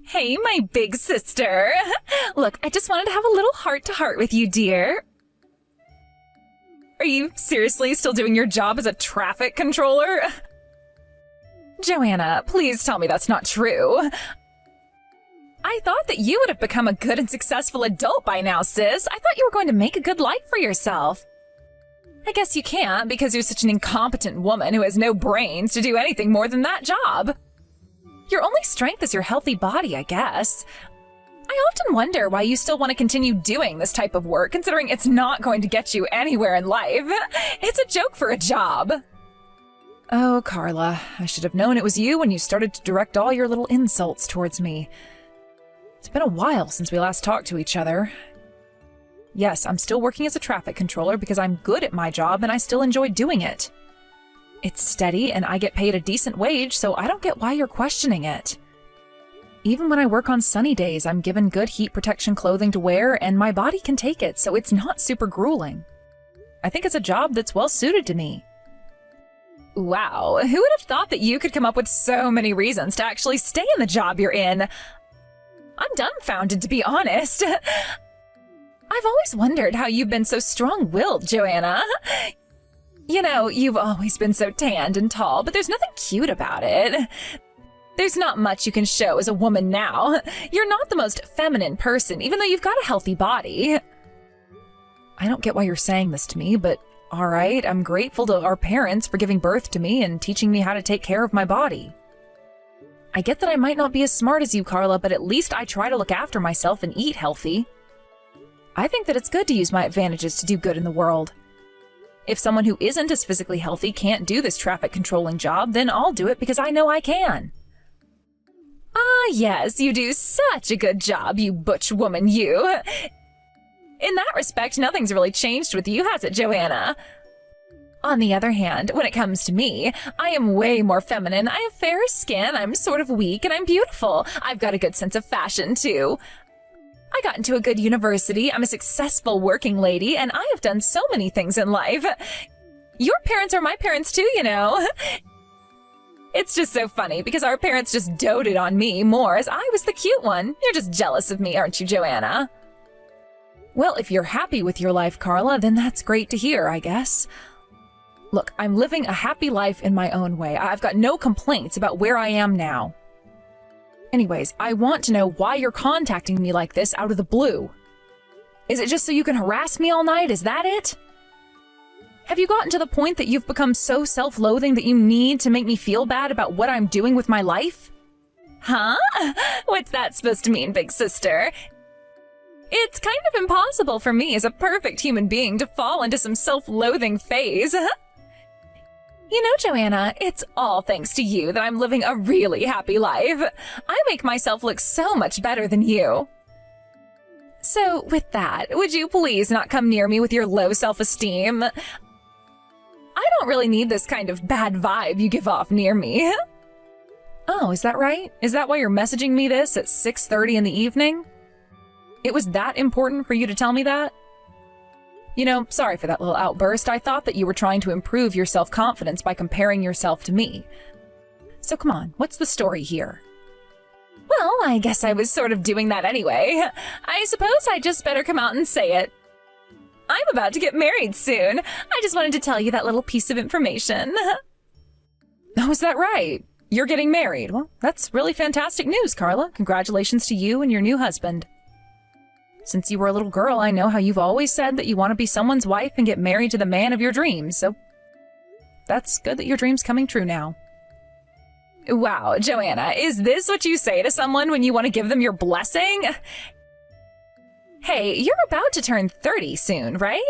Hey, my big sister. Look, I just wanted to have a little heart-to-heart with you, dear. Are you seriously still doing your job as a traffic controller? Joanna, please tell me that's not true. I thought that you would have become a good and successful adult by now, sis. I thought you were going to make a good life for yourself. I guess you can't because you're such an incompetent woman who has no brains to do anything more than that job. Your only strength is your healthy body, I guess. I often wonder why you still want to continue doing this type of work, considering it's not going to get you anywhere in life. It's a joke for a job. Oh, Carla, I should have known it was you when you started to direct all your little insults towards me. It's been a while since we last talked to each other. Yes, I'm still working as a traffic controller because I'm good at my job and I still enjoy doing it. It's steady and I get paid a decent wage, so I don't get why you're questioning it. Even when I work on sunny days, I'm given good heat protection clothing to wear and my body can take it, so it's not super grueling. I think it's a job that's well suited to me. Wow, who would have thought that you could come up with so many reasons to actually stay in the job you're in? I'm dumbfounded, to be honest. I've always wondered how you've been so strong-willed, Joanna. You know, you've always been so tanned and tall, but there's nothing cute about it. There's not much you can show as a woman now. You're not the most feminine person, even though you've got a healthy body. I don't get why you're saying this to me, but all right, I'm grateful to our parents for giving birth to me and teaching me how to take care of my body. I get that I might not be as smart as you, Carla, but at least I try to look after myself and eat healthy. I think that it's good to use my advantages to do good in the world. If someone who isn't as physically healthy can't do this traffic controlling job, then I'll do it because I know I can. Ah, yes, you do such a good job, you butch woman, you. In that respect, nothing's really changed with you, has it, Joanna? On the other hand, when it comes to me, I am way more feminine. I have fair skin, I'm sort of weak, and I'm beautiful. I've got a good sense of fashion, too. I got into a good university, I'm a successful working lady, and I have done so many things in life. Your parents are my parents too, you know. It's just so funny because our parents just doted on me more as I was the cute one. You're just jealous of me, aren't you, Joanna? Well, if you're happy with your life, Carla, then that's great to hear, I guess. Look, I'm living a happy life in my own way. I've got no complaints about where I am now. Anyways, I want to know why you're contacting me like this out of the blue. Is it just so you can harass me all night? Is that it? Have you gotten to the point that you've become so self-loathing that you need to make me feel bad about what I'm doing with my life? Huh? What's that supposed to mean, big sister? It's kind of impossible for me as a perfect human being to fall into some self-loathing phase. You know, Joanna, it's all thanks to you that I'm living a really happy life. I make myself look so much better than you. So, with that, would you please not come near me with your low self-esteem? I don't really need this kind of bad vibe you give off near me. Oh, is that right? Is that why you're messaging me this at 6:30 in the evening? It was that important for you to tell me that? You know, sorry for that little outburst. I thought that you were trying to improve your self-confidence by comparing yourself to me. So come on, what's the story here? Well, I guess I was sort of doing that anyway. I suppose I just better come out and say it. I'm about to get married soon. I just wanted to tell you that little piece of information. Oh, is that right? You're getting married. Well, that's really fantastic news, Carla. Congratulations to you and your new husband. Since you were a little girl, I know how you've always said that you want to be someone's wife and get married to the man of your dreams, so that's good that your dream's coming true now. Wow, Joanna, is this what you say to someone when you want to give them your blessing? Hey, you're about to turn 30 soon, right?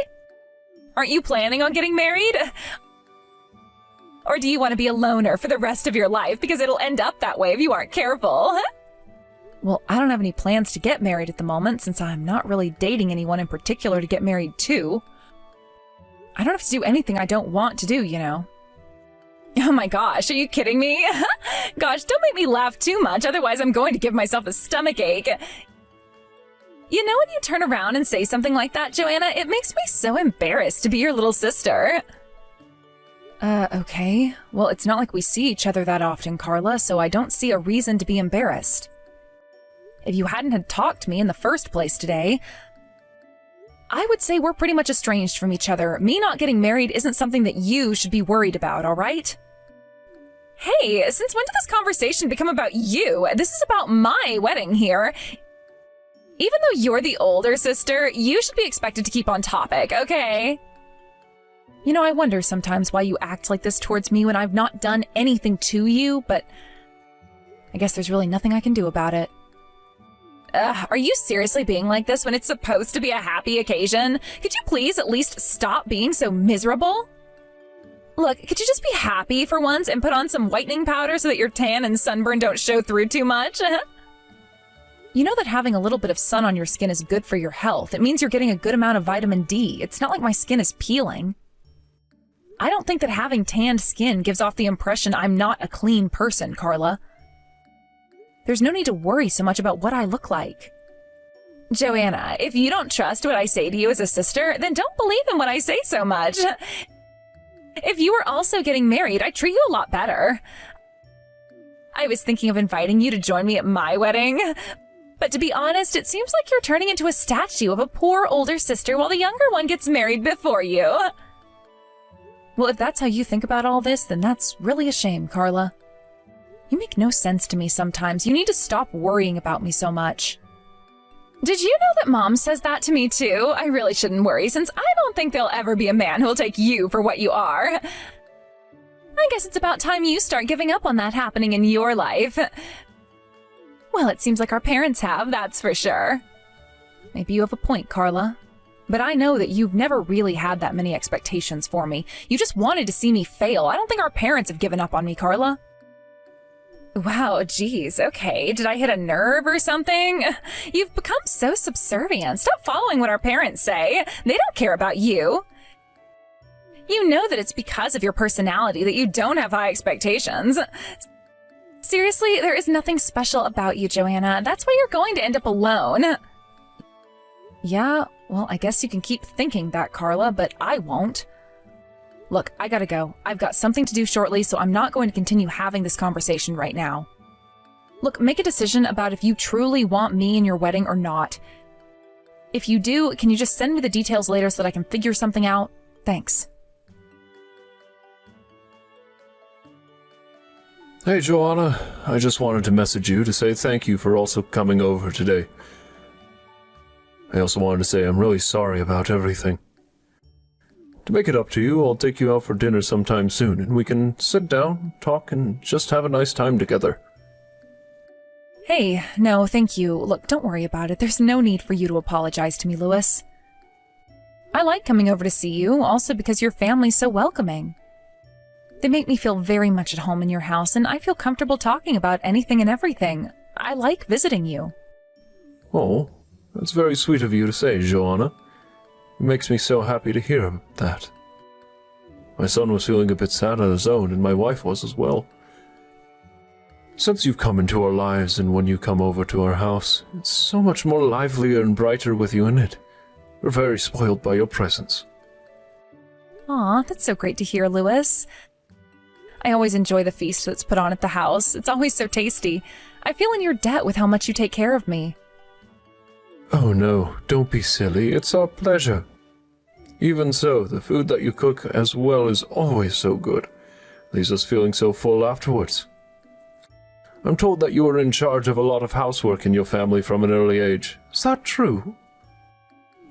Aren't you planning on getting married? Or do you want to be a loner for the rest of your life because it'll end up that way if you aren't careful? Well, I don't have any plans to get married at the moment since I'm not really dating anyone in particular to get married to. I don't have to do anything I don't want to do, you know. Oh my gosh, are you kidding me? Gosh, don't make me laugh too much, otherwise I'm going to give myself a stomachache. You know when you turn around and say something like that, Joanna, it makes me so embarrassed to be your little sister. Okay. Well, it's not like we see each other that often, Carla, so I don't see a reason to be embarrassed. If you hadn't had talked to me in the first place today, I would say we're pretty much estranged from each other. Me not getting married isn't something that you should be worried about, all right? Hey, since when did this conversation become about you? This is about my wedding here. Even though you're the older sister, you should be expected to keep on topic, okay? You know, I wonder sometimes why you act like this towards me when I've not done anything to you, but I guess there's really nothing I can do about it. Are you seriously being like this when it's supposed to be a happy occasion? Could you please at least stop being so miserable? Look, could you just be happy for once and put on some whitening powder so that your tan and sunburn don't show through too much? You know that having a little bit of sun on your skin is good for your health. It means you're getting a good amount of vitamin D. It's not like my skin is peeling. I don't think that having tanned skin gives off the impression I'm not a clean person, Carla. There's no need to worry so much about what I look like. Joanna, if you don't trust what I say to you as a sister, then don't believe in what I say so much. If you were also getting married, I'd treat you a lot better. I was thinking of inviting you to join me at my wedding. But to be honest, it seems like you're turning into a statue of a poor older sister while the younger one gets married before you. Well, if that's how you think about all this, then that's really a shame, Carla. You make no sense to me sometimes. You need to stop worrying about me so much. Did you know that Mom says that to me too? I really shouldn't worry, since I don't think there'll ever be a man who'll take you for what you are. I guess it's about time you start giving up on that happening in your life. Well, it seems like our parents have, that's for sure. Maybe you have a point, Carla. But I know that you've never really had that many expectations for me. You just wanted to see me fail. I don't think our parents have given up on me, Carla. Wow, geez, okay. Did I hit a nerve or something? You've become so subservient. Stop following what our parents say. They don't care about you. You know that it's because of your personality that you don't have high expectations. Seriously, there is nothing special about you, Joanna. That's why you're going to end up alone. Yeah, well, I guess you can keep thinking that, Carla, but I won't. Look, I gotta go. I've got something to do shortly, so I'm not going to continue having this conversation right now. Look, make a decision about if you truly want me in your wedding or not. If you do, can you just send me the details later so that I can figure something out? Thanks. Hey, Joanna. I just wanted to message you to say thank you for also coming over today. I also wanted to say I'm really sorry about everything. To make it up to you, I'll take you out for dinner sometime soon, and we can sit down, talk, and just have a nice time together. Hey, no, thank you. Look, don't worry about it. There's no need for you to apologize to me, Lewis. I like coming over to see you, also because your family's so welcoming. They make me feel very much at home in your house, and I feel comfortable talking about anything and everything. I like visiting you. Oh, that's very sweet of you to say, Joanna. It makes me so happy to hear that. My son was feeling a bit sad on his own, and my wife was as well. Since you've come into our lives, and when you come over to our house, it's so much more livelier and brighter with you in it. We're very spoiled by your presence. Aw, that's so great to hear, Lewis. I always enjoy the feast that's put on at the house. It's always so tasty. I feel in your debt with how much you take care of me. Oh no, don't be silly. It's our pleasure. Even so, the food that you cook as well is always so good. Leaves us feeling so full afterwards. I'm told that you were in charge of a lot of housework in your family from an early age. Is that true?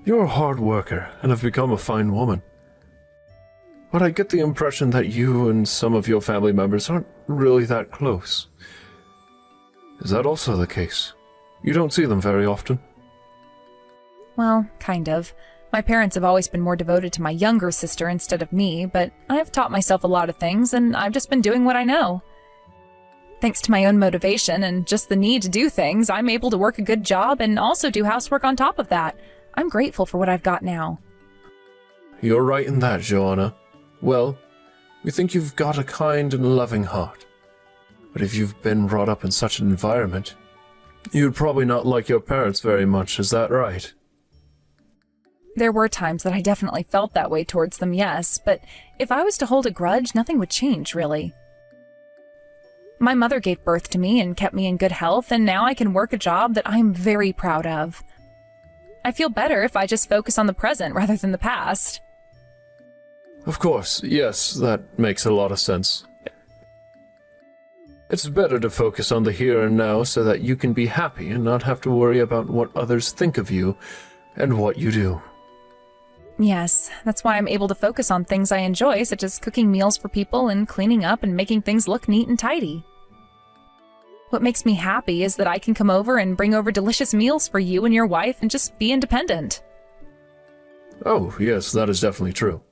You're a hard worker and have become a fine woman. But I get the impression that you and some of your family members aren't really that close. Is that also the case? You don't see them very often? Well, kind of. My parents have always been more devoted to my younger sister instead of me, but I've taught myself a lot of things, and I've just been doing what I know. Thanks to my own motivation and just the need to do things, I'm able to work a good job and also do housework on top of that. I'm grateful for what I've got now. You're right in that, Joanna. Well, we think you've got a kind and loving heart. But if you've been brought up in such an environment, you'd probably not like your parents very much, is that right? There were times that I definitely felt that way towards them, yes, but if I was to hold a grudge, nothing would change, really. My mother gave birth to me and kept me in good health, and now I can work a job that I'm very proud of. I feel better if I just focus on the present rather than the past. Of course, yes, that makes a lot of sense. It's better to focus on the here and now so that you can be happy and not have to worry about what others think of you and what you do. Yes, that's why I'm able to focus on things I enjoy, such as cooking meals for people and cleaning up and making things look neat and tidy. What makes me happy is that I can come over and bring over delicious meals for you and your wife and just be independent. Oh, yes, that is definitely true.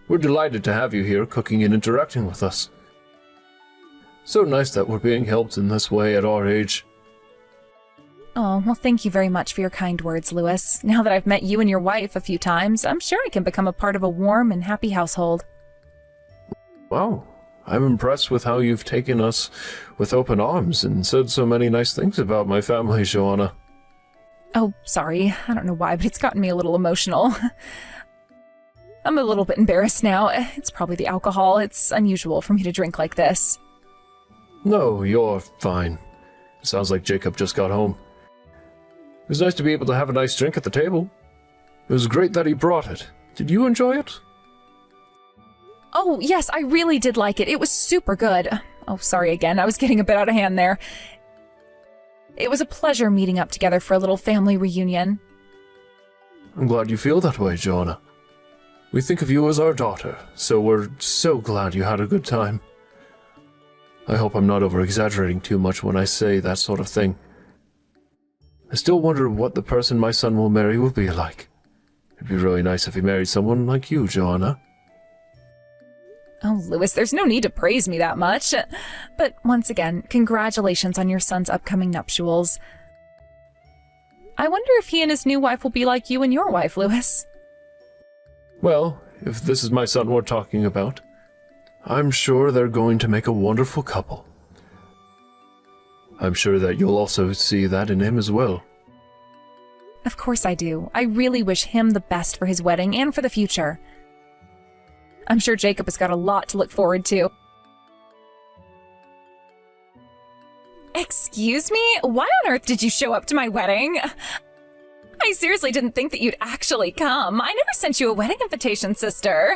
We're delighted to have you here cooking and interacting with us. So nice that we're being helped in this way at our age. Oh, well, thank you very much for your kind words, Louis. Now that I've met you and your wife a few times, I'm sure I can become a part of a warm and happy household. Wow, I'm impressed with how you've taken us with open arms and said so many nice things about my family, Joanna. Oh, sorry. I don't know why, but it's gotten me a little emotional. I'm a little bit embarrassed now. It's probably the alcohol. It's unusual for me to drink like this. No, you're fine. It sounds like Jacob just got home. It was nice to be able to have a nice drink at the table. It was great that he brought it. Did you enjoy it? Oh, yes, I really did like it. It was super good. Oh, sorry again. I was getting a bit out of hand there. It was a pleasure meeting up together for a little family reunion. I'm glad you feel that way, Joanna. We think of you as our daughter, so we're so glad you had a good time. I hope I'm not over-exaggerating too much when I say that sort of thing. I still wonder what the person my son will marry will be like. It'd be really nice if he married someone like you, Joanna. Oh, Louis, there's no need to praise me that much. But once again, congratulations on your son's upcoming nuptials. I wonder if he and his new wife will be like you and your wife, Louis. Well, if this is my son we're talking about, I'm sure they're going to make a wonderful couple. I'm sure that you'll also see that in him as well. Of course I do. I really wish him the best for his wedding and for the future. I'm sure Jacob has got a lot to look forward to. Excuse me? Why on earth did you show up to my wedding? I seriously didn't think that you'd actually come. I never sent you a wedding invitation, sister.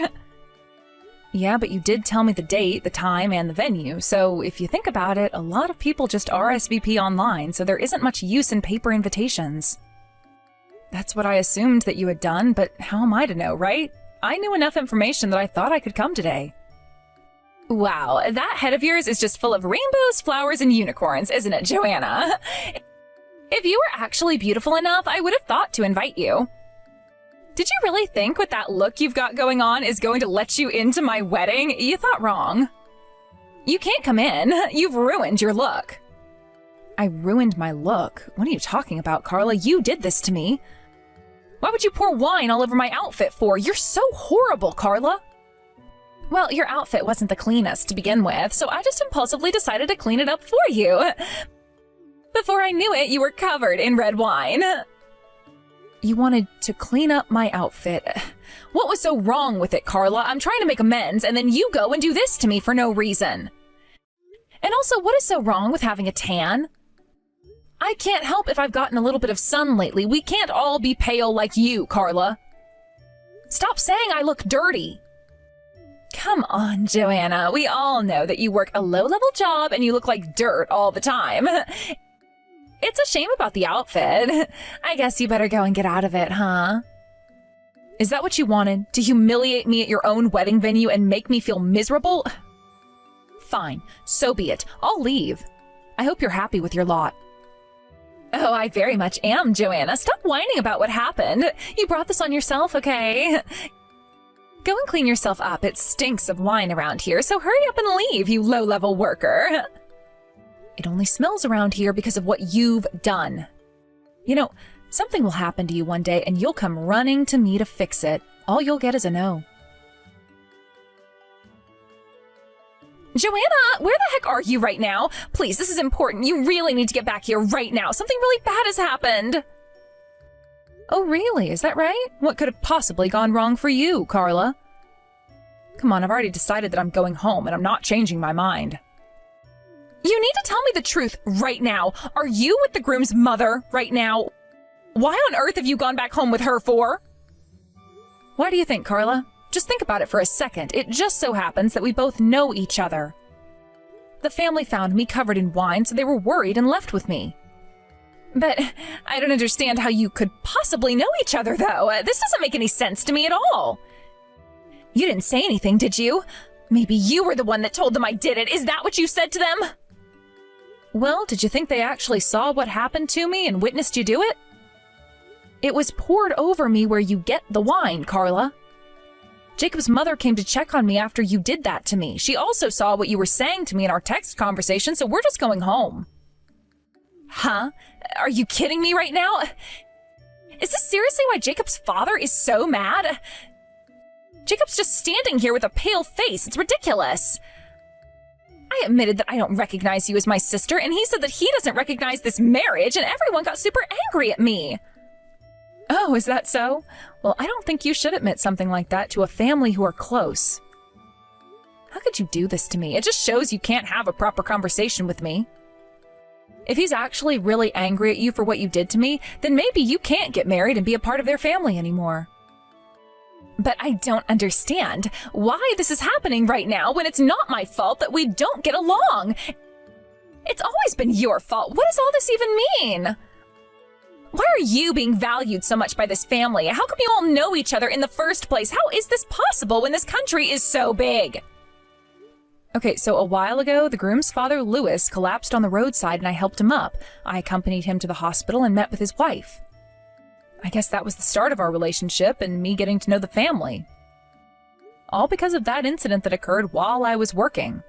Yeah, but you did tell me the date, the time, and the venue, so if you think about it, a lot of people just RSVP online, so there isn't much use in paper invitations. That's what I assumed that you had done, but how am I to know, right? I knew enough information that I thought I could come today. Wow, that head of yours is just full of rainbows, flowers, and unicorns, isn't it, Joanna? If you were actually beautiful enough, I would have thought to invite you. Did you really think with that look you've got going on is going to let you into my wedding? You thought wrong. You can't come in. You've ruined your look. I ruined my look? What are you talking about, Carla? You did this to me. Why would you pour wine all over my outfit for? You're so horrible, Carla. Well, your outfit wasn't the cleanest to begin with, so I just impulsively decided to clean it up for you. Before I knew it, you were covered in red wine. You wanted to clean up my outfit. What was so wrong with it, Carla? I'm trying to make amends, and then you go and do this to me for no reason. And also, what is so wrong with having a tan? I can't help if I've gotten a little bit of sun lately. We can't all be pale like you, Carla. Stop saying I look dirty. Come on, Joanna. We all know that you work a low-level job and you look like dirt all the time. It's a shame about the outfit. I guess you better go and get out of it, huh? Is that what you wanted? To humiliate me at your own wedding venue and make me feel miserable? Fine, so be it. I'll leave. I hope you're happy with your lot. Oh, I very much am, Joanna. Stop whining about what happened. You brought this on yourself, okay? Go and clean yourself up. It stinks of wine around here, so hurry up and leave, you low-level worker. It only smells around here because of what you've done. You know, something will happen to you one day and you'll come running to me to fix it. All you'll get is a no. Joanna, where the heck are you right now? Please, this is important. You really need to get back here right now. Something really bad has happened. Oh, really? Is that right? What could have possibly gone wrong for you, Carla? Come on, I've already decided that I'm going home and I'm not changing my mind. You need to tell me the truth right now. Are you with the groom's mother right now? Why on earth have you gone back home with her for? Why do you think, Carla? Just think about it for a second. It just so happens that we both know each other. The family found me covered in wine, so they were worried and left with me. But I don't understand how you could possibly know each other, though. This doesn't make any sense to me at all. You didn't say anything, did you? Maybe you were the one that told them I did it. Is that what you said to them? Well, did you think they actually saw what happened to me and witnessed you do it? It was poured over me where you get the wine, Carla. Jacob's mother came to check on me after you did that to me. She also saw what you were saying to me in our text conversation, so we're just going home. Huh? Are you kidding me right now? Is this seriously why Jacob's father is so mad? Jacob's just standing here with a pale face. It's ridiculous. I admitted that I don't recognize you as my sister, and he said that he doesn't recognize this marriage, and everyone got super angry at me. Oh, is that so? Well, I don't think you should admit something like that to a family who are close. How could you do this to me? It just shows you can't have a proper conversation with me. If he's actually really angry at you for what you did to me, then maybe you can't get married and be a part of their family anymore. But I don't understand why this is happening right now when it's not my fault that we don't get along. It's always been your fault. What does all this even mean? Why are you being valued so much by this family? How come you all know each other in the first place? How is this possible when this country is so big? Okay, so a while ago, the groom's father, Louis, collapsed on the roadside and I helped him up. I accompanied him to the hospital and met with his wife. I guess that was the start of our relationship and me getting to know the family. All because of that incident that occurred while I was working.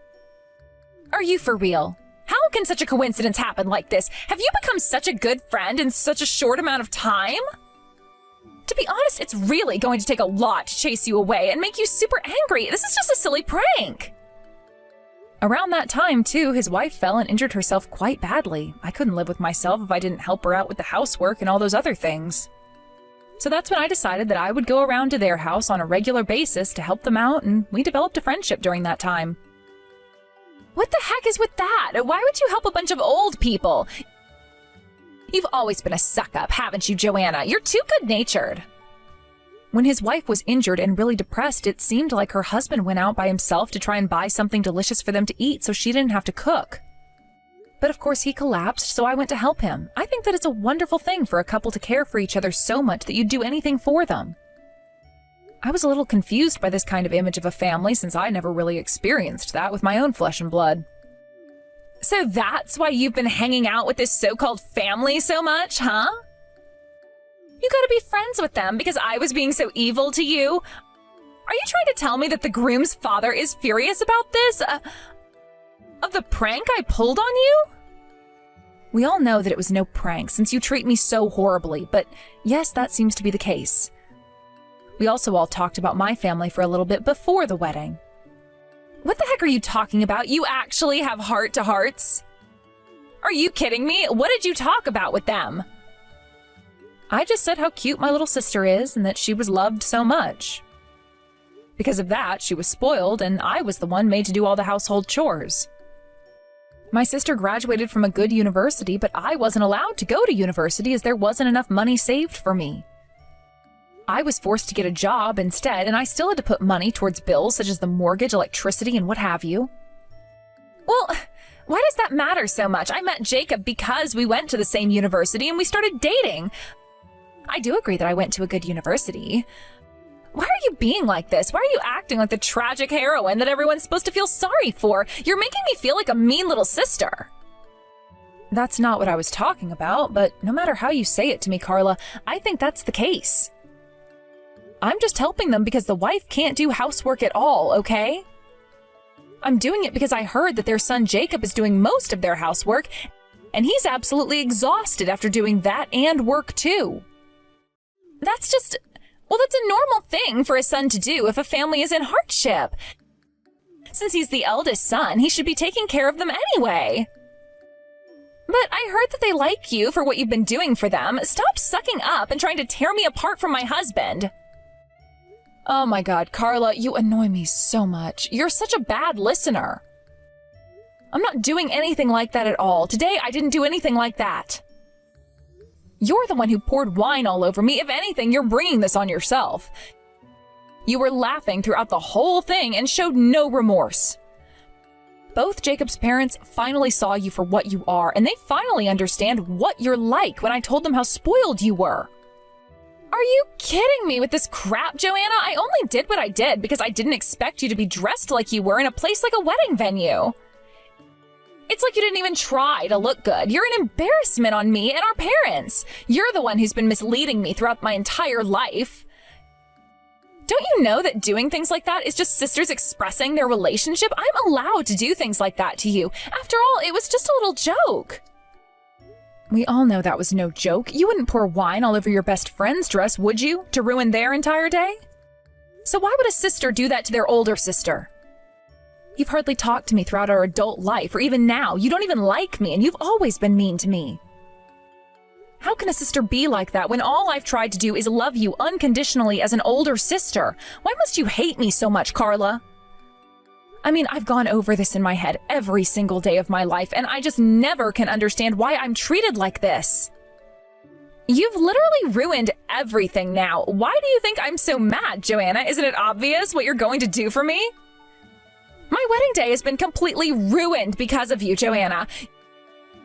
Are you for real? How can such a coincidence happen like this? Have you become such a good friend in such a short amount of time? To be honest, it's really going to take a lot to chase you away and make you super angry. This is just a silly prank. Around that time, too, his wife fell and injured herself quite badly. I couldn't live with myself if I didn't help her out with the housework and all those other things. So that's when I decided that I would go around to their house on a regular basis to help them out, and we developed a friendship during that time. What the heck is with that? Why would you help a bunch of old people? You've always been a suck-up, haven't you, Joanna? You're too good-natured. When his wife was injured and really depressed, it seemed like her husband went out by himself to try and buy something delicious for them to eat so she didn't have to cook. But of course he collapsed, so I went to help him. I think that it's a wonderful thing for a couple to care for each other so much that you'd do anything for them. I was a little confused by this kind of image of a family since I never really experienced that with my own flesh and blood. So that's why you've been hanging out with this so-called family so much, huh? You gotta be friends with them because I was being so evil to you. Are you trying to tell me that the groom's father is furious about this? Of the prank I pulled on you? We all know that it was no prank since you treat me so horribly, but yes, that seems to be the case. We also all talked about my family for a little bit before the wedding. What the heck are you talking about? You actually have heart-to-hearts? Are you kidding me? What did you talk about with them? I just said how cute my little sister is and that she was loved so much. Because of that, she was spoiled and I was the one made to do all the household chores. My sister graduated from a good university, but I wasn't allowed to go to university as there wasn't enough money saved for me. I was forced to get a job instead, and I still had to put money towards bills such as the mortgage, electricity, and what have you. Well, why does that matter so much? I met Jacob because we went to the same university and we started dating. I do agree that I went to a good university. Why are you being like this? Why are you acting like the tragic heroine that everyone's supposed to feel sorry for? You're making me feel like a mean little sister. That's not what I was talking about, but no matter how you say it to me, Carla, I think that's the case. I'm just helping them because the wife can't do housework at all, okay? I'm doing it because I heard that their son Jacob is doing most of their housework, and he's absolutely exhausted after doing that and work too. That's a normal thing for a son to do if a family is in hardship. Since he's the eldest son, he should be taking care of them anyway. But I heard that they like you for what you've been doing for them. Stop sucking up and trying to tear me apart from my husband. Oh my God, Carla, you annoy me so much. You're such a bad listener. I'm not doing anything like that at all. Today, I didn't do anything like that. You're the one who poured wine all over me. If anything, you're bringing this on yourself. You were laughing throughout the whole thing and showed no remorse. Both Jacob's parents finally saw you for what you are, and they finally understand what you're like when I told them how spoiled you were. Are you kidding me with this crap, Joanna? I only did what I did because I didn't expect you to be dressed like you were in a place like a wedding venue. It's like you didn't even try to look good. You're an embarrassment on me and our parents. You're the one who's been misleading me throughout my entire life. Don't you know that doing things like that is just sisters expressing their relationship? I'm allowed to do things like that to you. After all, it was just a little joke. We all know that was no joke. You wouldn't pour wine all over your best friend's dress, would you, to ruin their entire day? So why would a sister do that to their older sister? You've hardly talked to me throughout our adult life, or even now. You don't even like me, and you've always been mean to me. How can a sister be like that when all I've tried to do is love you unconditionally as an older sister? Why must you hate me so much, Carla? I mean, I've gone over this in my head every single day of my life, and I just never can understand why I'm treated like this. You've literally ruined everything now. Why do you think I'm so mad, Joanna? Isn't it obvious what you're going to do for me? My wedding day has been completely ruined because of you, Joanna.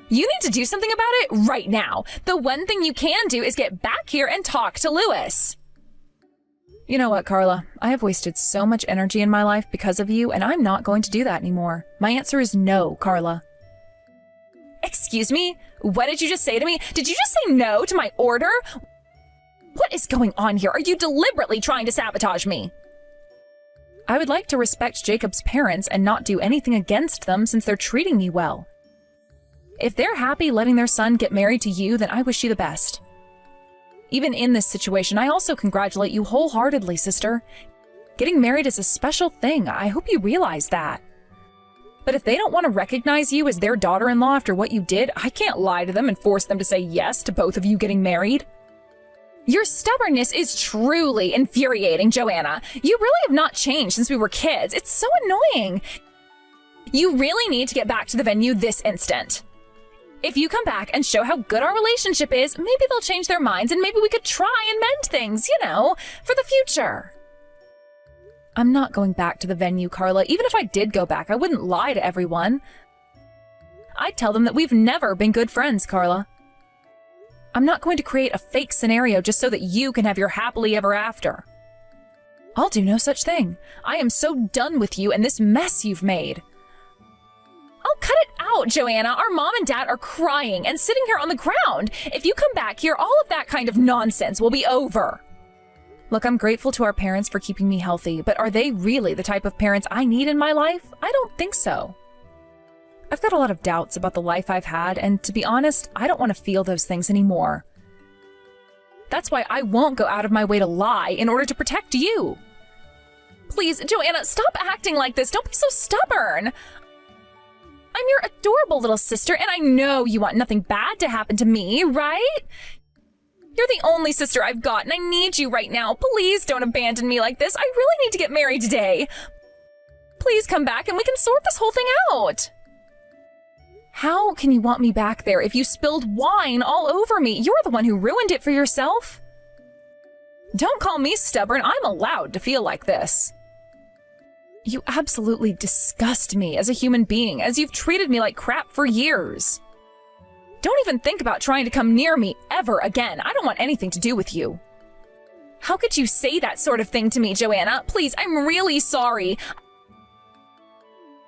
You need to do something about it right now. The one thing you can do is get back here and talk to Lewis. You know what, Carla? I have wasted so much energy in my life because of you, and I'm not going to do that anymore. My answer is no, Carla. Excuse me? What did you just say to me? Did you just say no to my order? What is going on here? Are you deliberately trying to sabotage me? I would like to respect Jacob's parents and not do anything against them since they're treating me well. If they're happy letting their son get married to you, then I wish you the best. Even in this situation, I also congratulate you wholeheartedly, sister. Getting married is a special thing. I hope you realize that. But if they don't want to recognize you as their daughter-in-law after what you did, I can't lie to them and force them to say yes to both of you getting married. Your stubbornness is truly infuriating, Joanna. You really have not changed since we were kids. It's so annoying. You really need to get back to the venue this instant. If you come back and show how good our relationship is, maybe they'll change their minds and maybe we could try and mend things, you know, for the future. I'm not going back to the venue, Carla. Even if I did go back, I wouldn't lie to everyone. I'd tell them that we've never been good friends, Carla. I'm not going to create a fake scenario just so that you can have your happily ever after. I'll do no such thing. I am so done with you and this mess you've made. Oh, cut it out, Joanna. Our mom and dad are crying and sitting here on the ground. If you come back here, all of that kind of nonsense will be over. Look, I'm grateful to our parents for keeping me healthy, but are they really the type of parents I need in my life? I don't think so. I've got a lot of doubts about the life I've had, and to be honest, I don't want to feel those things anymore. That's why I won't go out of my way to lie in order to protect you. Please, Joanna, stop acting like this. Don't be so stubborn. I'm your adorable little sister, and I know you want nothing bad to happen to me, right? You're the only sister I've got, and I need you right now. Please don't abandon me like this. I really need to get married today. Please come back and we can sort this whole thing out. How can you want me back there if you spilled wine all over me? You're the one who ruined it for yourself. Don't call me stubborn. I'm allowed to feel like this. You absolutely disgust me as a human being, as you've treated me like crap for years. Don't even think about trying to come near me ever again. I don't want anything to do with you. How could you say that sort of thing to me, Joanna? Please, I'm really sorry.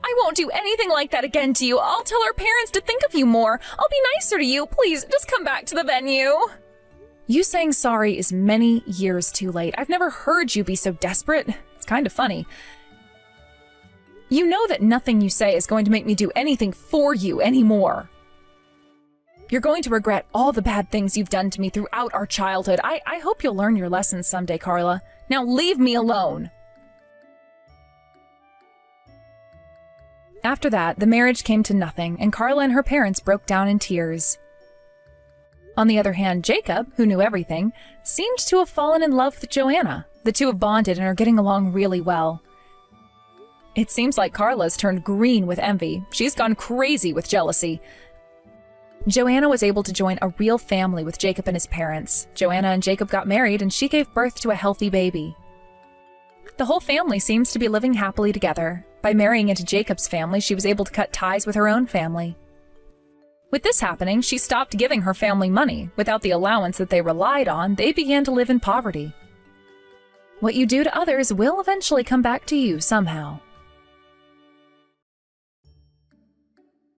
I won't do anything like that again to you. I'll tell our parents to think of you more. I'll be nicer to you. Please, just come back to the venue. You saying sorry is many years too late. I've never heard you be so desperate. It's kind of funny. You know that nothing you say is going to make me do anything for you anymore. You're going to regret all the bad things you've done to me throughout our childhood. I hope you'll learn your lessons someday, Carla. Now leave me alone. After that, the marriage came to nothing, and Carla and her parents broke down in tears. On the other hand, Jacob, who knew everything, seemed to have fallen in love with Joanna. The two have bonded and are getting along really well. It seems like Carla's turned green with envy. She's gone crazy with jealousy. Joanna was able to join a real family with Jacob and his parents. Joanna and Jacob got married, and she gave birth to a healthy baby. The whole family seems to be living happily together. By marrying into Jacob's family, she was able to cut ties with her own family. With this happening, she stopped giving her family money. Without the allowance that they relied on, they began to live in poverty. What you do to others will eventually come back to you somehow.